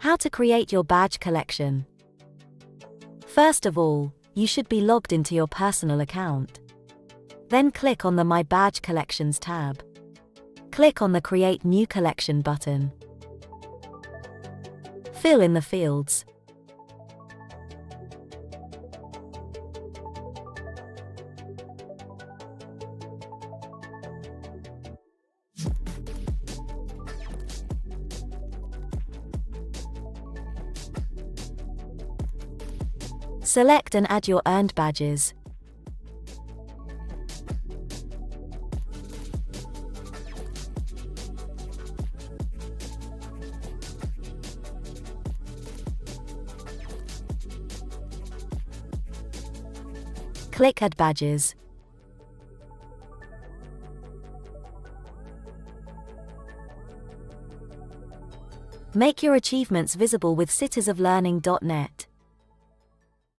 How to create your badge collection. First of all, you should be logged into your personal account. Then click on the My Badge Collections tab. Click on the Create New Collection button. Fill in the fields. Select and add your earned badges. Click Add Badges. Make your achievements visible with citiesoflearning.net.